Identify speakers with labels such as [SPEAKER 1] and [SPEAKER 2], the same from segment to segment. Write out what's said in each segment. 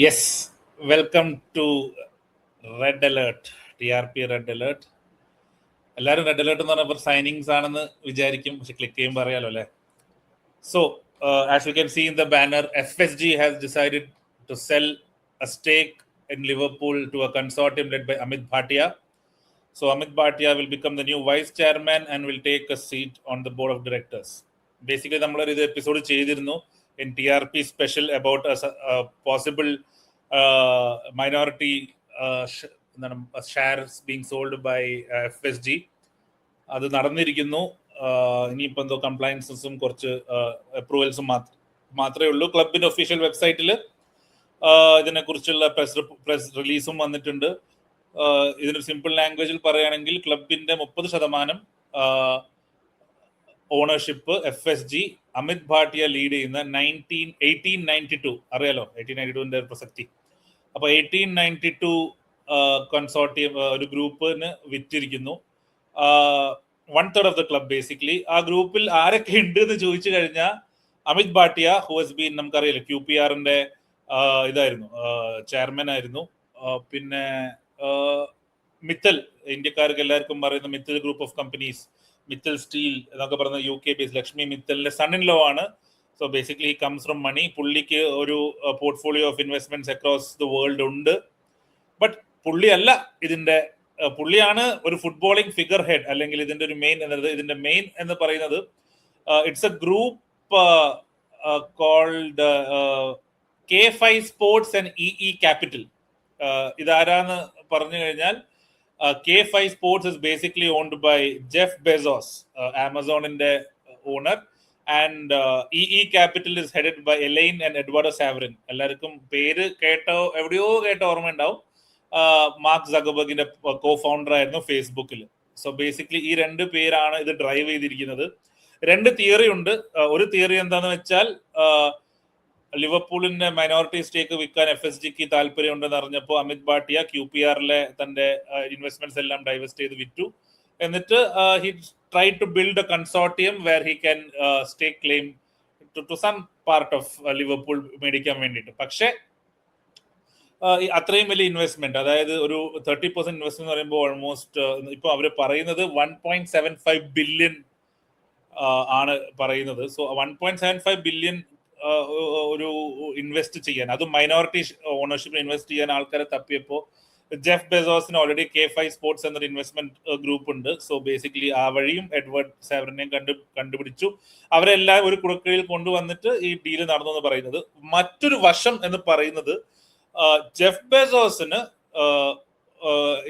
[SPEAKER 1] Yes, welcome to red alert, TRP red alert. എല്ലാവരും red alert എന്ന് പറഞ്ഞപ്പോൾ signings ആണെന്ന് വിചാരിക്കും, പക്ഷെ ക്ലിക്ക് ചെയ്യുമ്പോൾ അറിയാലോ അല്ലേ. So as you can see in the banner, FSG has decided to sell a stake in Liverpool to a consortium led by Amit Bhatia. So Amit Bhatia will become the new vice chairman and will take a seat on the board of directors. Basically, നമ്മളൊരു ഇത് episode ചെയ്തിരുന്നു in TRP special about a possible minority shares being sold by FSG. അത് നടന്നിരിക്കുന്നു. ഇനിയിപ്പോൾ എന്തോ കംപ്ലയൻസസും കുറച്ച് അപ്രൂവൽസും മാത്രമേ ഉള്ളൂ. ക്ലബിന്റെ ഒഫീഷ്യൽ വെബ്സൈറ്റിൽ ഇതിനെക്കുറിച്ചുള്ള പ്രസ് റിലീസും വന്നിട്ടുണ്ട്. ഇതിനൊരു സിമ്പിൾ ലാംഗ്വേജിൽ പറയുകയാണെങ്കിൽ ക്ലബിന്റെ 30% ownership FSG Amit Bhatia lead ചെയ്യുന്ന 1892 അറിയാലോ, 1892 പ്രസക്തി. അപ്പൊ 1892 കൺസോർട്ടിയം ഒരു ഗ്രൂപ്പിന് വിറ്റിരിക്കുന്നു. 1/3 ഓഫ് ദ ക്ലബ് ബേസിക്കലി. ആ ഗ്രൂപ്പിൽ ആരൊക്കെ ഉണ്ട് എന്ന് ചോദിച്ചു കഴിഞ്ഞാൽ Amit Bhatia, who has been, നമുക്കറിയാലോ, QPRന്റെ ഇതായിരുന്നു, ചെയർമാൻ ആയിരുന്നു. പിന്നെ മിത്തൽ, ഇന്ത്യക്കാർക്ക് എല്ലാവർക്കും പറയുന്ന Mittal group of companies, Mittal steel എന്നൊക്കെ പറയുന്ന UK ബേസ്, ലക്ഷ്മി മിത്തലിന്റെ സൺ ഇൻ ലോ ആണ്. So basically comes from money. പുള്ളിക്ക് ഒരു portfolio of investments across the world ഉണ്ട്. ബട്ട് പുള്ളിയല്ല ഇതിന്റെ, പുള്ളിയാണ് ഒരു ഫുട്ബോളിംഗ് ഫിഗർ ഹെഡ്, അല്ലെങ്കിൽ ഇതിന്റെ ഒരു മെയിൻ എന്നത്. ഇതിന്റെ മെയിൻ എന്ന് പറയുന്നത് it's a group called K5 sports and EE capital. ഇതാരാന്ന് പറഞ്ഞു കഴിഞ്ഞാൽ K5 Sports is basically owned by Jeff Bezos, Amazon's owner, and EE Capital is headed by Elaine and Eduardo Saverin. എല്ലാവർക്കും പേര് എവിടെയോ കേട്ട ഓർമ്മ ഉണ്ടാവും. മാർക്ക് സക്കർബർഗിന്റെ കോ-ഫൗണ്ടർ ആയിരുന്നു ഫേസ്ബുക്കിൽ. സോ ബേസിക്കലി ഈ രണ്ട് പേരാണ് ഇത് ഡ്രൈവ് ചെയ്തിരിക്കുന്നത്. രണ്ട് തിയറി ഉണ്ട്. ഒരു തിയറി എന്താന്ന് വെച്ചാൽ, ലിവർപൂളിന്റെ മൈനോറിറ്റി സ്റ്റേക്ക് വിൽക്കാൻ FSGക്ക് താല്പര്യം ഉണ്ടെന്ന് അറിഞ്ഞപ്പോൾ അമിത് ഭാട്ടിയ QPRലെ തന്റെ ഇൻവെസ്റ്റ്മെന്റ്സ് എല്ലാം ഡൈവേസ്റ്റ് ചെയ്ത് വിറ്റു. എന്നിട്ട് he try to build a consortium where he can stake claim to some part of Liverpool മേടിക്കാൻ വേണ്ടിയിട്ട്. പക്ഷേ അത്രയും വലിയ ഇൻവെസ്റ്റ്മെന്റ്, അതായത് ഒരു 30% ഇൻവെസ്റ്റ്മെന്റ് എന്ന് പറയുമ്പോൾ ഓൾമോസ്റ്റ് ഇപ്പൊ അവർ പറയുന്നത് 1.75 ബില്യൺ ആണ് പറയുന്നത്. സോ 1.75 ബില്യൺ ഒരു ഇൻവെസ്റ്റ് ചെയ്യാൻ, അതും മൈനോറിറ്റി ഓണർഷിപ്പിൽ ഇൻവെസ്റ്റ് ചെയ്യാൻ ആൾക്കാരെ തപ്പിയപ്പോൾ ജെഫ് ബെസോസിന് ഓൾറെഡി K5 സ്പോർട്സ് എന്നൊരു ഇൻവെസ്റ്റ്മെന്റ് ഗ്രൂപ്പ് ഉണ്ട്. സോ ബേസിക്കലി ആ വഴിയും എഡ്വേർഡ് സാവറിനെയും കണ്ടുപിടിച്ചു. അവരെല്ലാം ഒരു കുടക്കീഴിൽ കൊണ്ടുവന്നിട്ട് ഈ ഡീല് നടന്നു എന്ന് പറയുന്നത്. മറ്റൊരു വശം എന്ന് പറയുന്നത്, ജെഫ് ബെസോസിന്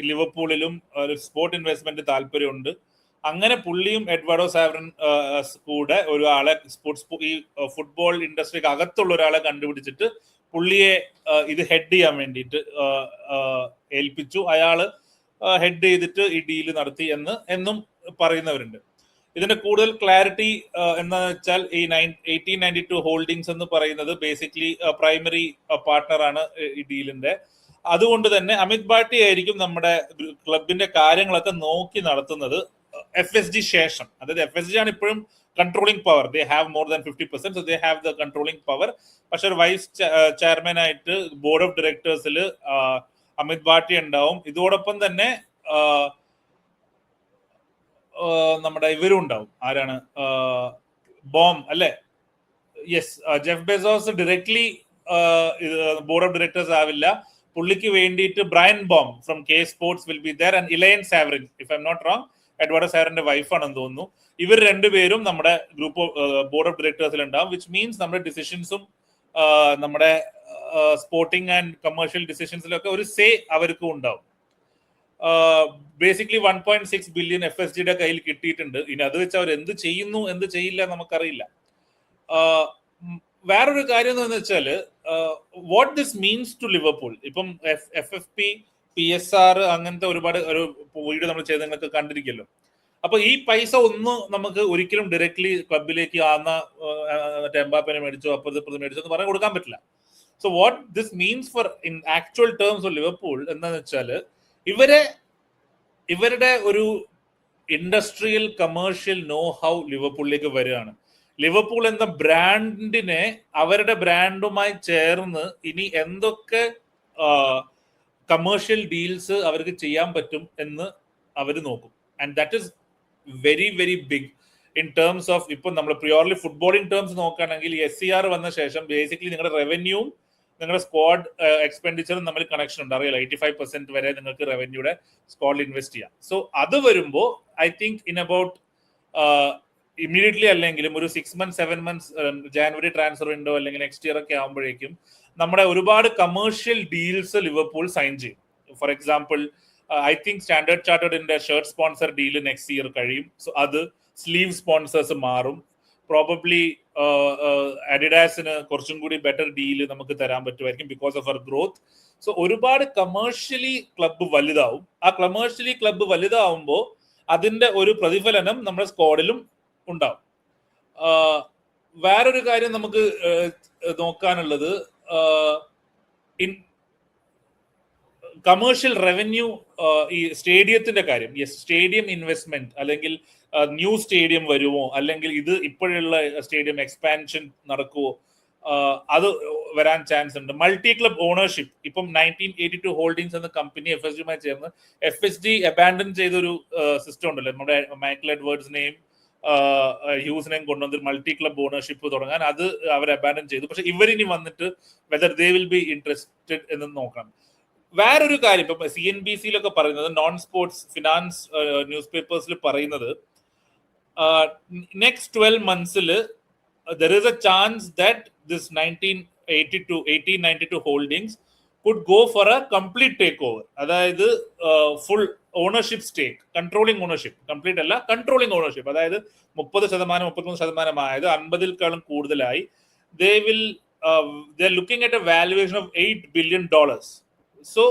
[SPEAKER 1] ലിവർപൂളിലും സ്പോർട്ട് ഇൻവെസ്റ്റ്മെന്റ് താല്പര്യമുണ്ട്. അങ്ങനെ പുള്ളിയും എഡ്വാർഡോ സാവറിൻ കൂടെ ഒരാളെ ഈ ഫുട്ബോൾ ഇൻഡസ്ട്രിക്ക് അകത്തുള്ള ഒരാളെ കണ്ടുപിടിച്ചിട്ട് പുള്ളിയെ ഇത് ഹെഡ് ചെയ്യാൻ വേണ്ടിയിട്ട് ഏൽപ്പിച്ചു. അയാള് ഹെഡ് ചെയ്തിട്ട് ഈ ഡീല് നടത്തി എന്നും പറയുന്നവരുണ്ട്. ഇതിന്റെ കൂടുതൽ ക്ലാരിറ്റി എന്താണെന്ന് വെച്ചാൽ, ഈ 1892 ഹോൾഡിങ്സ് എന്ന് പറയുന്നത് ബേസിക്കലി പ്രൈമറി പാർട്ട്ണറാണ് ഈ ഡീലിന്റെ. അതുകൊണ്ട് തന്നെ അമിത് ഭാട്ടി ആയിരിക്കും നമ്മുടെ ക്ലബിന്റെ കാര്യങ്ങളൊക്കെ നോക്കി നടത്തുന്നത് FSG ശേഷം. അതായത് FSG ആണ് ഇപ്പോഴും controlling power. They have more than 50%, so they have the controlling power. പക്ഷെ ഒരു വൈസ് ചെയർമാൻ ആയിട്ട് ബോർഡ് ഓഫ് ഡയറക്ടേഴ്സിൽ അമിത് ഭാട്ടി ഉണ്ടാവും. ഇതോടൊപ്പം തന്നെ നമ്മുടെ ഇവരും ഉണ്ടാവും. ആരാണ്? ബോം അല്ലെ? Yes, Jeff Bezos directly board of directors ആവില്ല. പുള്ളിക്ക് വേണ്ടിയിട്ട് Brian Baum from K sports will be there, and Elaine Saverin, if I am not wrong, Eduardo സാവറിന്റെ വൈഫാണെന്ന് തോന്നുന്നു. ഇവർ രണ്ടുപേരും നമ്മുടെ ഗ്രൂപ്പ് ബോർഡ് ഓഫ് ഡയറക്ടേഴ്സിൽ ഉണ്ടാവും. വിച്ച് മീൻസ് നമ്മുടെ ഡിസിഷൻസും നമ്മുടെ സ്പോർട്ടിംഗ് ആൻഡ് കമേഴ്ഷ്യൽ ഡിസിഷൻസിലൊക്കെ ഒരു സേ അവർക്കും ഉണ്ടാവും. ബേസിക്കലി 1.6 ബില്യൺ FSGയുടെ കയ്യിൽ കിട്ടിയിട്ടുണ്ട്. ഇനി അത് വെച്ച് അവർ എന്ത് ചെയ്യുന്നു എന്ത് ചെയ്യില്ല നമുക്കറിയില്ല. വേറൊരു കാര്യം എന്ന് വെച്ചാൽ, what this means to Liverpool. ഇപ്പം FFP, PSR അങ്ങനത്തെ ഒരുപാട് ഒരു വീഡിയോ നമ്മൾ ചെയ്തതൊക്കെ കണ്ടിരിക്കല്ലോ. അപ്പൊ ഈ പൈസ ഒന്നും നമുക്ക് ഒരിക്കലും ഡയറക്ട്ലി ക്ലബിലേക്ക് എംബാപ്പനെ മേടിച്ചോ അപ്പുറത്ത് മേടിച്ചോ എന്ന് പറയാൻ കൊടുക്കാൻ പറ്റില്ല. So what this means for in actual terms of Liverpool എന്താന്ന് വെച്ചാൽ, ഇവരുടെ ഒരു ഇൻഡസ്ട്രിയൽ കമേഴ്ഷ്യൽ നോ ഹൗ ലിവർപൂളിലേക്ക് വരികയാണ്. ലിവർപൂൾ എന്ന ബ്രാൻഡിനെ അവരുടെ ബ്രാൻഡുമായി ചേർന്ന് ഇനി എന്തൊക്കെ കമേഴ്ഷ്യൽ ഡീൽസ് അവർക്ക് ചെയ്യാൻ പറ്റും എന്ന് അവർ നോക്കും. And that is very very big in terms of, ഇപ്പൊ നമ്മൾ പ്രിയോർലി ഫുട്ബോളിംഗ് ടേംസ് നോക്കുകയാണെങ്കിൽ SCR വന്ന ശേഷം ബേസിക്കലി നിങ്ങളുടെ റവന്യൂവും നിങ്ങളുടെ സ്ക്വാഡ് എക്സ്പെൻഡിച്ചറും തമ്മിൽ കണക്ഷൻ ഉണ്ട്, അറിയാലോ. 85% വരെ നിങ്ങൾക്ക് റവന്യൂടെ സ്ക്വാഡിൽ ഇൻവെസ്റ്റ് ചെയ്യാം. സോ അത് വരുമ്പോൾ I think in about immediately അല്ലെങ്കിലും ഒരു 6 months 7 months January transfer window അല്ലെങ്കിൽ നെക്സ്റ്റ് ഇയർ ഒക്കെ ആകുമ്പോഴേക്കും നമ്മുടെ ഒരുപാട് കമേഴ്ഷ്യൽ ഡീൽസ് ലിവർപൂൾ സൈൻ ചെയ്യും. For example I think standard ചാർട്ടേഡിന്റെ shirt sponsor deal next year കഴിയും. സോ അത് സ്ലീവ് സ്പോൺസേഴ്സ് മാറും. പ്രോബബ്ലി അഡിഡാസിന് കുറച്ചും കൂടി ബെറ്റർ ഡീല് നമുക്ക് തരാൻ പറ്റുമായിരിക്കും because of our growth. So ഒരുപാട് കമേഴ്ഷ്യലി ക്ലബ്ബ് വലുതാവും. ആ കമേഴ്ഷ്യലി ക്ലബ്ബ് വലുതാവുമ്പോൾ അതിന്റെ ഒരു പ്രതിഫലനം നമ്മുടെ സ്ക്വാഡിലും ഉണ്ടാവും. വേറൊരു കാര്യം നമുക്ക് നോക്കാനുള്ളത് കമേഴ്ഷ്യൽ റവന്യൂ, ഈ സ്റ്റേഡിയത്തിന്റെ കാര്യം. സ്റ്റേഡിയം ഇൻവെസ്റ്റ്മെന്റ് അല്ലെങ്കിൽ ന്യൂ സ്റ്റേഡിയം വരുമോ, അല്ലെങ്കിൽ ഇത് ഇപ്പോഴുള്ള സ്റ്റേഡിയം എക്സ്പാൻഷൻ നടക്കുമോ, അത് വരാൻ ചാൻസ് ഉണ്ട്. മൾട്ടി ക്ലബ് ഓണർഷിപ്പ്, ഇപ്പം 1982 ഹോൾഡിംഗ്സ് എന്ന കമ്പനി FSGയുമായി ചേർന്ന് FSG അബാൻഡൻ ചെയ്തൊരു സിസ്റ്റം ഉണ്ടല്ലോ, നമ്മുടെ മൈക്കിൾ എഡ്വേർഡ്സിനെയും ഹ്യൂസിനെയും കൊണ്ടുവന്ന് മൾട്ടി ക്ലബ് ഓണർഷിപ്പ് തുടങ്ങാൻ. അത് അവർ അബാൻഡൻ ചെയ്തു. പക്ഷെ ഇവരിനി വന്നിട്ട് whether they will be interested എന്ന് നോക്കണം. വേറൊരു കാര്യം ഇപ്പം CNBC-യിലൊക്കെ പറയുന്നത്, നോൺ സ്പോർട്സ് ഫിനാൻസ് ന്യൂസ് പേപ്പേഴ്സിൽ പറയുന്നത്, next 12 months there is a chance that this 1892 holdings could go for a complete takeover. അതായത് ഫുൾ ഓണർഷിപ്പ് സ്റ്റേക്ക്, കൺട്രോളിംഗ് ഓണർഷിപ്പ്, കംപ്ലീറ്റ് അല്ല കൺട്രോളിംഗ് ഓണർഷിപ്പ്, അതായത് 30% ആയത് 50-ലും കൂടുതലായി. they're looking at a valuation of $8 billion. So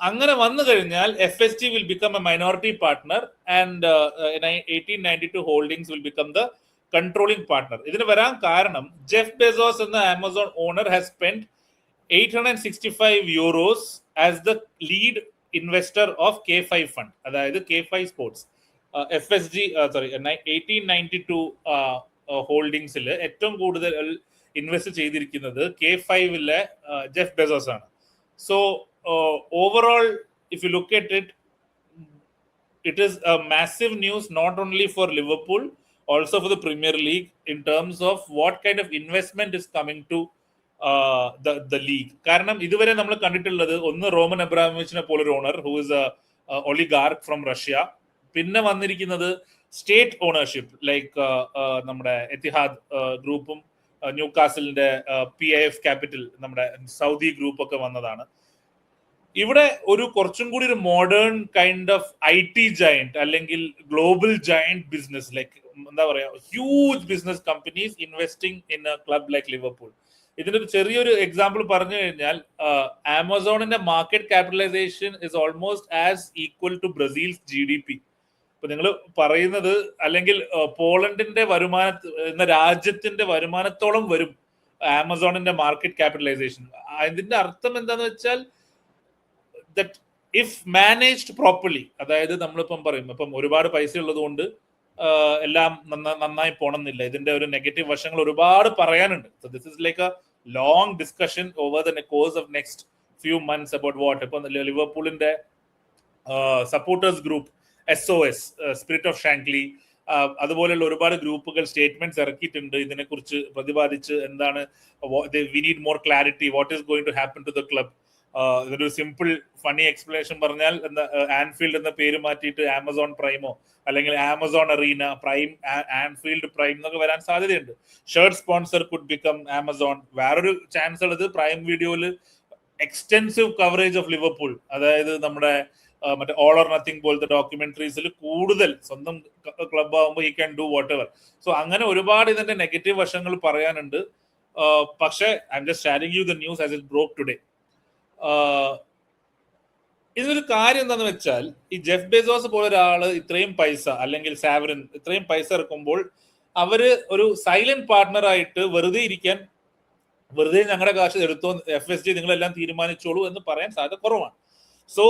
[SPEAKER 1] അങ്ങനെ വന്നു കഴിഞ്ഞാൽ FSG will become a minority partner and 1892 holdings will become the controlling partner. ഇതിന് വരാൻ കാരണം ജെഫ് ബെസോസ് എന്ന Amazon owner has spend €865 as the lead investor of K5 fund, അതായത് K5 sports. FSG 1892 ഹോൾഡിംഗ്സിൽ ഏറ്റവും കൂടുതൽ ഇൻവെസ്റ്റ് ചെയ്തിരിക്കുന്നത് K5-ലെ ജെഫ് ബെസോസ് ആണ്. So overall, if you look at it, it is a massive news not only for Liverpool, also for the Premier League in terms of what kind of investment is coming to the league. കാരണം ഇതുവരെ നമ്മൾ കണ്ടിട്ടുള്ളത് ഒന്ന് Roman അബ്രാമോവിച്ചിനെ പോലൊരു owner who is a oligarch from Russia. പിന്നെ വന്നിരിക്കുന്നത് state ownership like നമ്മുടെ എത്തിഹാദ് ഗ്രൂപ്പും ന്യൂ കാസലിന്റെ PIF ക്യാപിറ്റൽ, നമ്മുടെ സൗദി ഗ്രൂപ്പ് ഒക്കെ വന്നതാണ്. ഇവിടെ ഒരു കുറച്ചും കൂടി ഒരു modern kind of IT giant അല്ലെങ്കിൽ ഗ്ലോബൽ ജയന്റ് ബിസിനസ്, ലൈക്ക് എന്താ പറയാ, huge business companies investing in a club like Liverpool. ഇതിന്റെ ഒരു ചെറിയൊരു എക്സാമ്പിൾ പറഞ്ഞു കഴിഞ്ഞാൽ, ആമസോണിന്റെ market capitalization is almost as equal to Brazil's GDP. ഇപ്പൊ നിങ്ങൾ പറയുന്നത്, അല്ലെങ്കിൽ പോളണ്ടിന്റെ എന്ന രാജ്യത്തിന്റെ വരുമാനത്തോളം വരും ആമസോണിന്റെ മാർക്കറ്റ് ക്യാപിറ്റലൈസേഷൻ. ഇതിന്റെ അർത്ഥം എന്താന്ന് വെച്ചാൽ, ദറ്റ് ഇഫ് മാനേജ്ഡ് പ്രോപ്പർലി, അതായത് നമ്മളിപ്പം പറയും ഇപ്പം ഒരുപാട് പൈസ ഉള്ളത് കൊണ്ട് എല്ലാം നന്നായി പോണമെന്നില്ല. ഇതിന്റെ ഒരു നെഗറ്റീവ് വശങ്ങൾ ഒരുപാട് പറയാനുണ്ട്. So this is like a long discussion over the course of next few months about what. ഇപ്പൊ ലിവർപൂളിന്റെ supporters group SOS, spirit of Shankly, അതുപോലെയുള്ള ഒരുപാട് ഗ്രൂപ്പുകൾ സ്റ്റേറ്റ്മെന്റ്സ് ഇറക്കിയിട്ടുണ്ട് ഇതിനെക്കുറിച്ച് പ്രതിപാദിച്ച്. എന്താണ്, we need more clarity, what is going to happen to the club. ഇതൊരു സിമ്പിൾ ഫണി എക്സ്പ്ലനേഷൻ പറഞ്ഞാൽ, ആൻഫീൽഡ് എന്ന പേര് മാറ്റിയിട്ട് ആമസോൺ പ്രൈമോ അല്ലെങ്കിൽ Amazon Arena Prime, Anfield Prime എന്നൊക്കെ വരാൻ സാധ്യതയുണ്ട്. Shirt sponsor could become Amazon. വേറൊരു ചാൻസ് ഉള്ളത് പ്രൈം വീഡിയോയില് എക്സ്റ്റെൻസീവ് കവറേജ് ഓഫ് ലിവർപൂൾ, അതായത് നമ്മുടെ മറ്റേ ഓൾ ഓർ നത്തിങ് പോലത്തെ ഡോക്യുമെന്ററീസിൽ കൂടുതൽ സ്വന്തം ക്ലബ് ആകുമ്പോൾ he can do whatever. So അങ്ങനെ ഒരുപാട് ഇതിന്റെ നെഗറ്റീവ് വശങ്ങൾ പറയാനുണ്ട്. പക്ഷേ I'm just sharing you the news as it broke today. ഇതിനൊരു കാര്യം എന്താന്ന് വെച്ചാൽ, ഈ ജെഫ് ബെസോസ് പോലെ ഒരാള് ഇത്രയും പൈസ, അല്ലെങ്കിൽ സാവറിൻ ഇത്രയും പൈസ ഇറക്കുമ്പോൾ അവര് ഒരു സൈലന്റ് പാർട്ട്ണർ ആയിട്ട് വെറുതെ ഇരിക്കാൻ, വെറുതെ ഞങ്ങളുടെ കാശ് എടുത്തോ FSG നിങ്ങളെല്ലാം തീരുമാനിച്ചോളൂ എന്ന് പറയാൻ സാധ്യത കുറവാണ്. So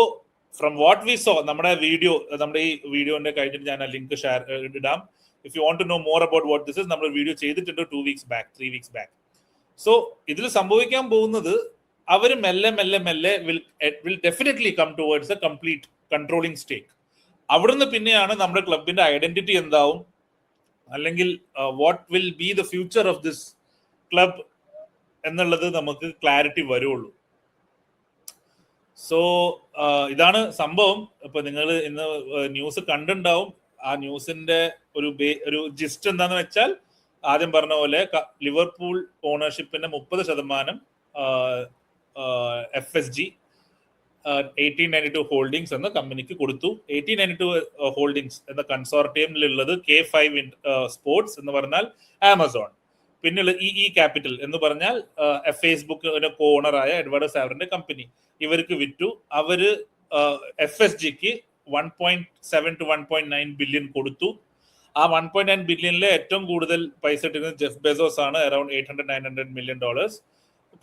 [SPEAKER 1] from what we so, നമ്മുടെ ഈ വീഡിയോന്റെ കഴിഞ്ഞിട്ട് ഞാൻ ലിങ്ക് ഷെയർ ഇടാം. If you want to know more about what this is, നമ്മൾ വീഡിയോ ചെയ്തിട്ടുണ്ട് 2 weeks back, 3 weeks back. So ഇതിൽ സംഭവിക്കാൻ പോകുന്നത് അവർ മെല്ലെ will definitely come towards a complete controlling stake. അവിടുന്ന് പിന്നെയാണ് നമ്മുടെ ക്ലബിന്റെ ഐഡന്റിറ്റി എന്താവും, അല്ലെങ്കിൽ what will be the future of this club എന്നുള്ളത് നമുക്ക് ക്ലാരിറ്റി വരുള്ളൂ. സോ ഇതാണ് സംഭവം. ഇപ്പൊ നിങ്ങൾ ഇന്ന് ന്യൂസ് കണ്ടിട്ടുണ്ടാവും. ആ ന്യൂസിന്റെ ഒരു ജിസ്റ്റ് എന്താന്ന് വെച്ചാൽ, ആദ്യം പറഞ്ഞ പോലെ ലിവർപൂൾ ഓണർഷിപ്പിന്റെ 30% FSG 1892 ഹോൾഡിങ്സ് എന്ന കമ്പനിക്ക് കൊടുത്തു. 1892 ഹോൾഡിങ്സ് എന്ന കൺസോർട്ടിയമിലുള്ളത് K5 സ്പോർട്സ് എന്ന് പറഞ്ഞാൽ ആമസോൺ, പിന്നെയുള്ള ക്യാപിറ്റൽ എന്ന് പറഞ്ഞാൽ ഫേസ്ബുക്കിന്റെ കോ ഓണറായ എഡ്വേർഡ് സാവറിന്റെ കമ്പനി, ഇവർക്ക് വിറ്റു. അവര് FSGക്ക് 1.7 to 1.9 ബില്യൺ കൊടുത്തു. ആ 1.9 ബില്യണിലെ ഏറ്റവും കൂടുതൽ പൈസ ഇട്ടിരുന്നത് ജെഫ് ബെസോസ് ആണ്, around $800-900 million,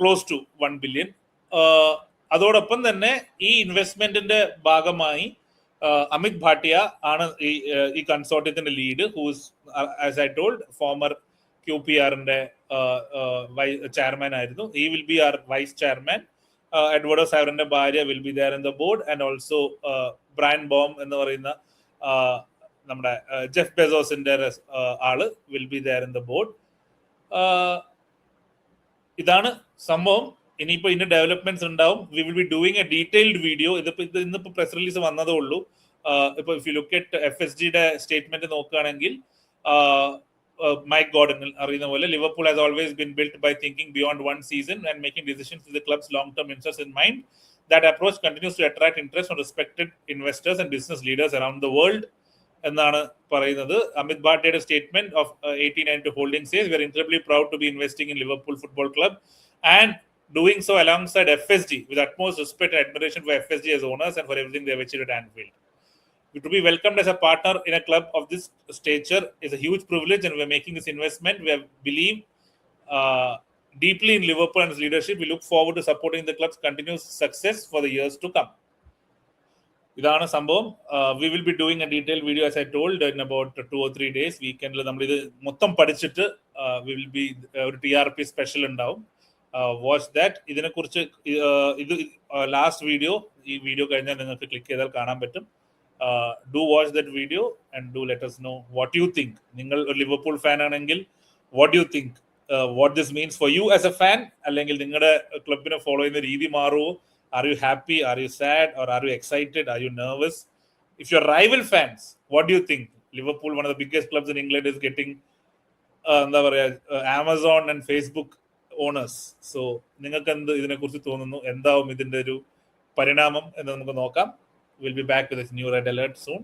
[SPEAKER 1] close to 1 billion. അതോടൊപ്പം തന്നെ ഈ ഇൻവെസ്റ്റ്മെന്റിന്റെ ഭാഗമായി അമിത് ഭാട്ടിയ ആണ് ഈ കൺസോർട്ടിയത്തിന്റെ lead, whose as I told former QPRന്റെ ചെയർമാൻ ആയിരുന്നു. ഈ will be our vice chairman. Edward സാവറിന്റെ ഭാര്യ will be there in the board, and also Brian Baum എന്ന് പറയുന്ന നമ്മുടെ ജെഫ് ബെസോസിന്റെ ആള് will be there in the board. ഇതാണ് സംഭവം. ഇനിയിപ്പോ ഇതിന്റെ ഡെവലപ്മെന്റ്സ് ഉണ്ടാവും. We will be doing a detailed video. ഇന്നിപ്പോ പ്രസ് റിലീസ് വന്നതേ ഉള്ളൂ. ഇപ്പൊ ഇഫ് യു ലുക്ക് അറ്റ് FSGയുടെ സ്റ്റേറ്റ്മെന്റ് നോക്കുകയാണെങ്കിൽ, Mike Gordon അറിയുന്ന പോലെ, Liverpool has always been built by thinking beyond one season and making decisions with the club's long-term interests in mind. That approach continues to attract interest from respected investors and business leaders around the world എന്നാണ് പറയുന്നത്. അമിത് ഭാട്ടിയുടെ statement of 1892 Holdings says, we are incredibly proud to be investing in Liverpool Football Club and doing so alongside FSG with utmost respect and admiration for FSG as owners and for everything they have achieved at Anfield. To be welcomed as a partner in a club of this stature is a huge privilege, and we are making this investment. We believe deeply in Liverpool and its leadership. We look forward to supporting the club's continuous success for the years to come. ഇതാണ് സംഭവം. We will be doing a detailed video, as I told, in about 2 or 3 days. വീക്കെൻഡിൽ നമ്മൾ ഇത് മൊത്തം പഠിച്ചിട്ട് we will be ഒരു TRP special ഉണ്ടാവും. Watch that. ഇതിനെക്കുറിച്ച് ഇത് ലാസ്റ്റ് വീഡിയോ, ഈ വീഡിയോ കഴിഞ്ഞാൽ നിങ്ങൾക്ക് ക്ലിക്ക് ചെയ്താൽ കാണാൻ പറ്റും. Do watch that video and do let us know what you think. നിങ്ങൾ ഒരു ലിവർപൂൾ ഫാൻ ആണെങ്കിൽ what do you think, what this means for you as a fan, അല്ലെങ്കിൽ നിങ്ങളുടെ ക്ലബിനെ ഫോളോ ചെയ്യുന്ന രീതി മാറുമോ? Are you happy? Are you sad? Or are you excited? Are you nervous? If you're rival fans, what do you think? Liverpool, one of the biggest clubs in England, is getting എന്താ പറയാ Amazon and Facebook owners. So നിങ്ങൾക്ക് എന്ത് ഇതിനെക്കുറിച്ച് തോന്നുന്നു? എന്താവും ഇതിന്റെ ഒരു പരിണാമം എന്ന് നമുക്ക് നോക്കാം. We'll be back with this new Red Alert soon.